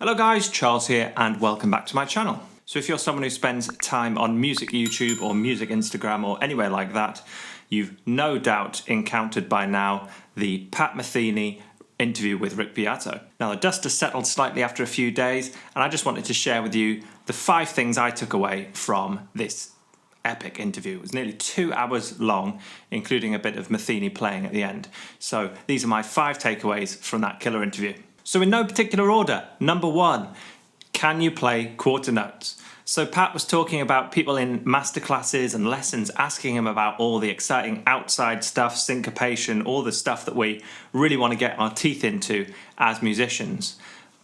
Hello guys, Charles here and welcome back to my channel. So if you're someone who spends time on music YouTube or music Instagram or anywhere like that, you've no doubt encountered by now the Pat Metheny interview with Rick Beato. Now the dust has settled slightly after a few days and I just wanted to share with you the 5 things I took away from this epic interview. It was nearly 2 hours long, including a bit of Metheny playing at the end. So these are my 5 takeaways from that killer interview. So in no particular order, number 1, can you play quarter notes? So Pat was talking about people in masterclasses and lessons asking him about all the exciting outside stuff, syncopation, all the stuff that we really want to get our teeth into as musicians.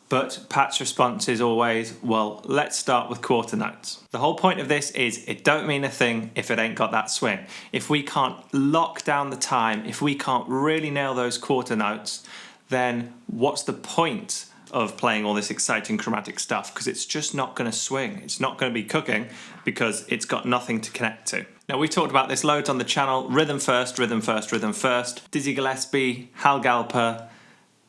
But Pat's response is always, well, let's start with quarter notes. The whole point of this is it don't mean a thing if it ain't got that swing. If we can't lock down the time, if we can't really nail those quarter notes, then what's the point of playing all this exciting chromatic stuff? Because it's just not going to swing. It's not going to be cooking because it's got nothing to connect to. Now, we've talked about this loads on the channel. Rhythm first, rhythm first, rhythm first. Dizzy Gillespie, Hal Galper,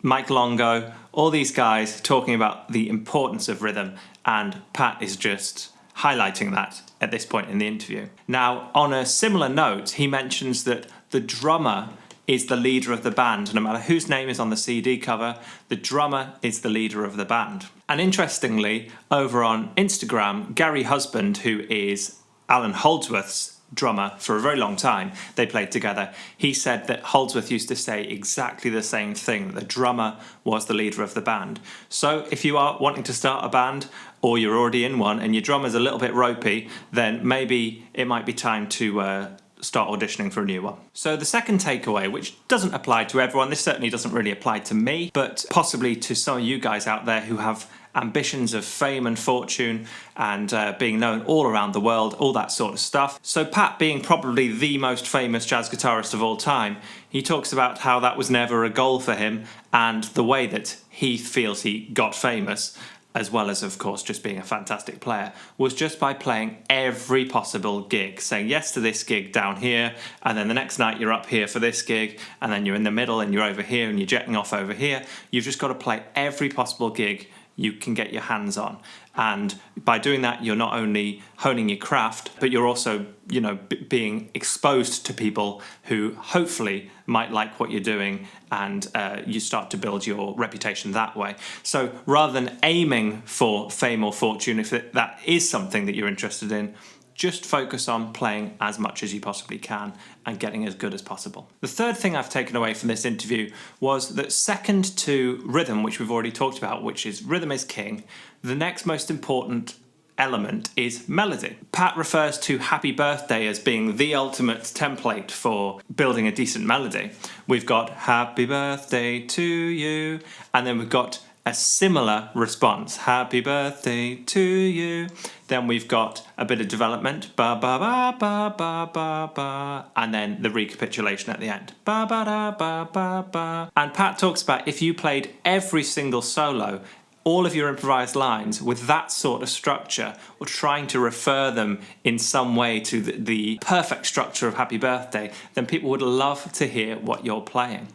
Mike Longo, all these guys talking about the importance of rhythm, and Pat is just highlighting that at this point in the interview. Now, on a similar note, he mentions that the drummer is the leader of the band. No matter whose name is on the CD cover, the drummer is the leader of the band. And interestingly, over on Instagram, Gary Husband, who is Alan Holdsworth's drummer for a very long time, they played together, he said that Holdsworth used to say exactly the same thing, that the drummer was the leader of the band. So if you are wanting to start a band, or you're already in one and your drummer's a little bit ropey, then maybe it might be time to start auditioning for a new one. So the second takeaway, which doesn't apply to everyone, this certainly doesn't really apply to me, but possibly to some of you guys out there who have ambitions of fame and fortune and being known all around the world, all that sort of stuff. So Pat, being probably the most famous jazz guitarist of all time, he talks about how that was never a goal for him and the way that he feels he got famous, as well as, of course, just being a fantastic player, was just by playing every possible gig, saying yes to this gig down here, and then the next night you're up here for this gig, and then you're in the middle and you're over here and you're jetting off over here. You've just got to play every possible gig you can get your hands on. And by doing that, you're not only honing your craft, but you're also, being exposed to people who hopefully might like what you're doing, and you start to build your reputation that way. So rather than aiming for fame or fortune, if that is something that you're interested in, just focus on playing as much as you possibly can and getting as good as possible. The third thing I've taken away from this interview was that second to rhythm, which we've already talked about, which is rhythm is king, the next most important element is melody. Pat refers to Happy Birthday as being the ultimate template for building a decent melody. We've got Happy Birthday to you, and then we've got a similar response, Happy Birthday to you. Then we've got a bit of development, ba ba ba ba ba ba ba, and then the recapitulation at the end, ba ba da ba ba ba. And Pat talks about if you played every single solo, all of your improvised lines with that sort of structure, or trying to refer them in some way to the perfect structure of Happy Birthday, then people would love to hear what you're playing.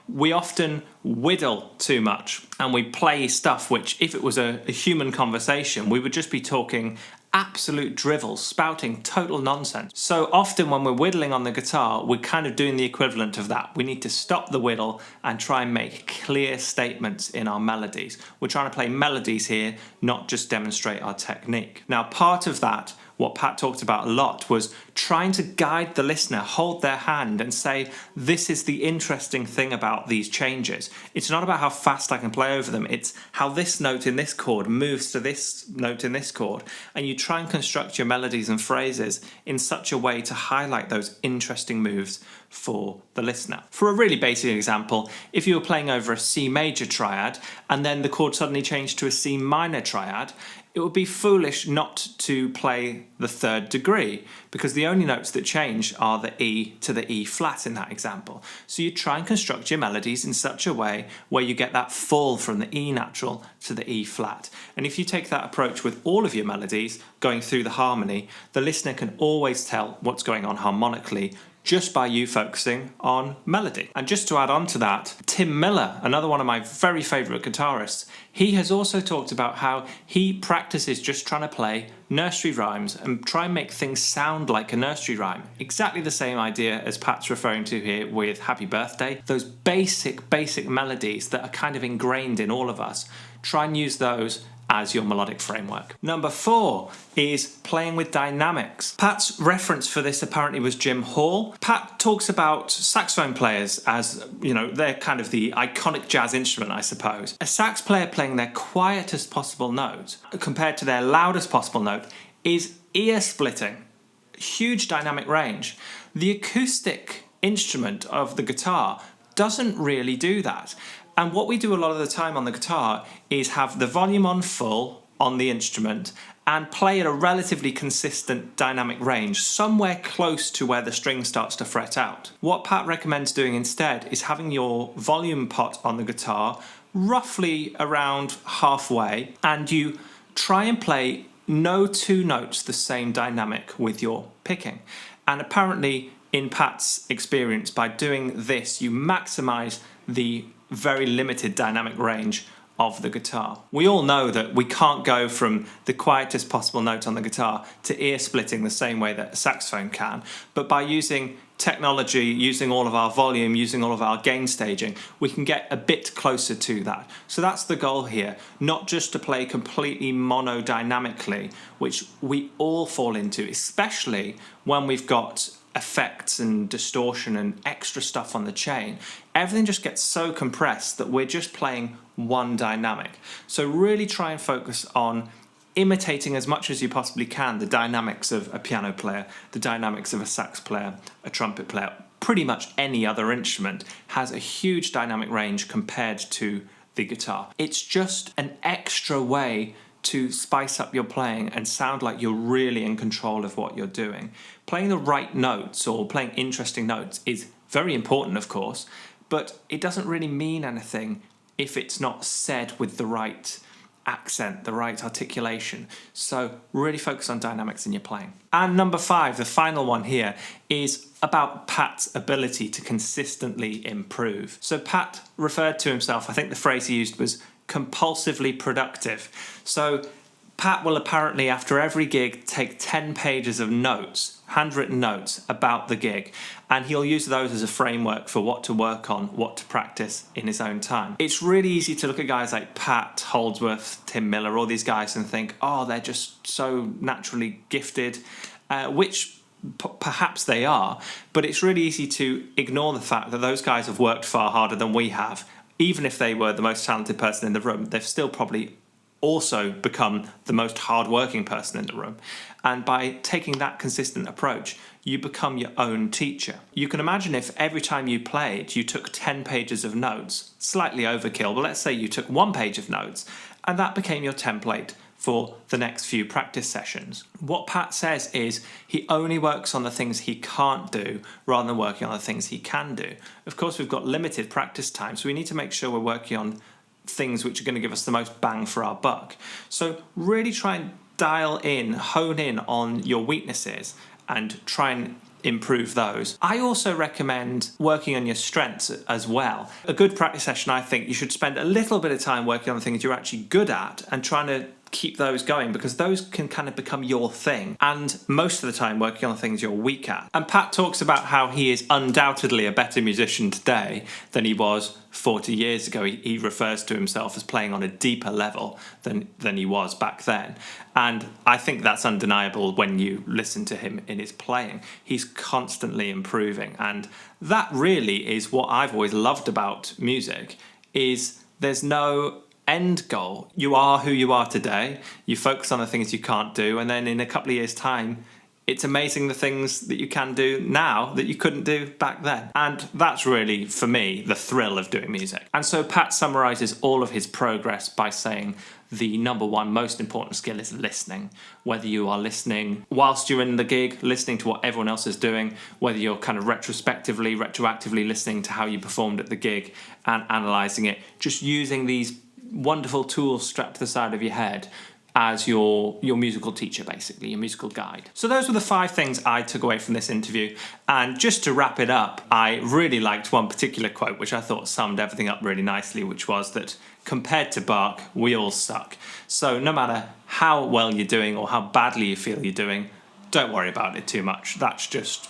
We often whittle too much and we play stuff which, if it was a human conversation, we would just be talking absolute drivel, spouting total nonsense. So often when we're whittling on the guitar, we're kind of doing the equivalent of that. We need to stop the whittle and try and make clear statements in our melodies. We're trying to play melodies here, not just demonstrate our technique. Now, part of that, what Pat talked about a lot, was trying to guide the listener, hold their hand and say, this is the interesting thing about these changes. It's not about how fast I can play over them, it's how this note in this chord moves to this note in this chord. And you try and construct your melodies and phrases in such a way to highlight those interesting moves for the listener. For a really basic example, if you were playing over a C major triad and then the chord suddenly changed to a C minor triad, it would be foolish not to play the third degree, because the only notes that change are the E to the E flat in that example. So you try and construct your melodies in such a way where you get that fall from the E natural to the E flat. And if you take that approach with all of your melodies going through the harmony, the listener can always tell what's going on harmonically just by you focusing on melody. And just to add on to that, Tim Miller, another one of my very favourite guitarists, he has also talked about how he practices just trying to play nursery rhymes and try and make things sound like a nursery rhyme. Exactly the same idea as Pat's referring to here with Happy Birthday. Those basic melodies that are kind of ingrained in all of us. Try and use those as your melodic framework. Number 4 is playing with dynamics. Pat's reference for this apparently was Jim Hall. Pat talks about saxophone players as, you know, they're kind of the iconic jazz instrument, I suppose. A sax player playing their quietest possible note compared to their loudest possible note is ear-splitting. Huge dynamic range. The acoustic instrument of the guitar doesn't really do that. And what we do a lot of the time on the guitar is have the volume on full on the instrument and play at a relatively consistent dynamic range, somewhere close to where the string starts to fret out. What Pat recommends doing instead is having your volume pot on the guitar roughly around halfway, and you try and play no two notes the same dynamic with your picking. And apparently, in Pat's experience, by doing this, you maximize the very limited dynamic range of the guitar. We all know that we can't go from the quietest possible note on the guitar to ear splitting the same way that a saxophone can, but by using technology, using all of our volume, using all of our gain staging, we can get a bit closer to that. So that's the goal here, not just to play completely monodynamically, which we all fall into, especially when we've got effects and distortion and extra stuff on the chain. Everything just gets so compressed that we're just playing one dynamic. So really try and focus on imitating as much as you possibly can the dynamics of a piano player, the dynamics of a sax player, a trumpet player. Pretty much any other instrument has a huge dynamic range compared to the guitar. It's just an extra way to spice up your playing and sound like you're really in control of what you're doing. Playing the right notes or playing interesting notes is very important, of course, but it doesn't really mean anything if it's not said with the right accent, the right articulation. So really focus on dynamics in your playing. And number 5, the final one here, is about Pat's ability to consistently improve. So Pat referred to himself, I think the phrase he used was compulsively productive. So Pat will apparently, after every gig, take 10 pages of notes, handwritten notes about the gig, and he'll use those as a framework for what to work on, what to practice in his own time. It's really easy to look at guys like Pat Holdsworth, Tim Miller, all these guys and think, oh, they're just so naturally gifted, which perhaps they are, but it's really easy to ignore the fact that those guys have worked far harder than we have. Even if they were the most talented person in the room, they've still probably also become the most hard-working person in the room. And by taking that consistent approach, you become your own teacher. You can imagine if every time you played, you took 10 pages of notes, slightly overkill, but let's say you took 1 page of notes, and that became your template for the next few practice sessions. What Pat says is he only works on the things he can't do rather than working on the things he can do. Of course, we've got limited practice time, so we need to make sure we're working on things which are going to give us the most bang for our buck. So really try and dial in, hone in on your weaknesses and try and improve those. I also recommend working on your strengths as well. A good practice session, I think you should spend a little bit of time working on the things you're actually good at and trying to keep those going, because those can kind of become your thing, and most of the time working on the things you're weak at. And Pat talks about how he is undoubtedly a better musician today than he was 40 years ago. He refers to himself as playing on a deeper level than he was back then, and I think that's undeniable when you listen to him in his playing. He's constantly improving, and that really is what I've always loved about music, is there's no end goal. You are who you are today, you focus on the things you can't do, and then in a couple of years' time, it's amazing the things that you can do now that you couldn't do back then. And that's really, for me, the thrill of doing music. And so Pat summarises all of his progress by saying the number one most important skill is listening. Whether you are listening whilst you're in the gig, listening to what everyone else is doing, whether you're kind of retroactively listening to how you performed at the gig and analysing it, just using these wonderful tools strapped to the side of your head as your musical teacher, basically, your musical guide. So those were the 5 things I took away from this interview. And just to wrap it up, I really liked one particular quote, which I thought summed everything up really nicely, which was that compared to Bach, we all suck. So no matter how well you're doing or how badly you feel you're doing, don't worry about it too much. That's just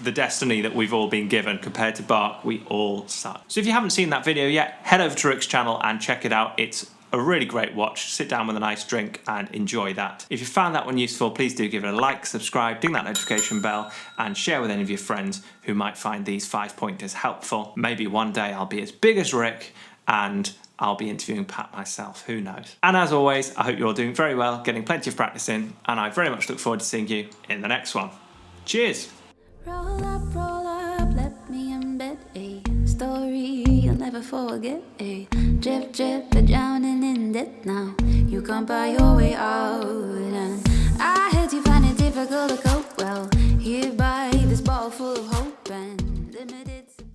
the destiny that we've all been given. Compared to Bach, we all suck. So if you haven't seen that video yet, head over to Rick's channel and check it out. It's a really great watch. Sit down with a nice drink and enjoy that. If you found that one useful, please do give it a like, subscribe, ding that notification bell, and share with any of your friends who might find these 5 pointers helpful. Maybe one day I'll be as big as Rick and I'll be interviewing Pat myself, who knows. And as always, I hope you're all doing very well, getting plenty of practice in, and I very much look forward to seeing you in the next one. Cheers! Roll up, let me embed a story you'll never forget. A drip, drip, you're drowning in debt now. You can't buy your way out, and I heard you find it difficult to cope. Well, here by this bottle full of hope.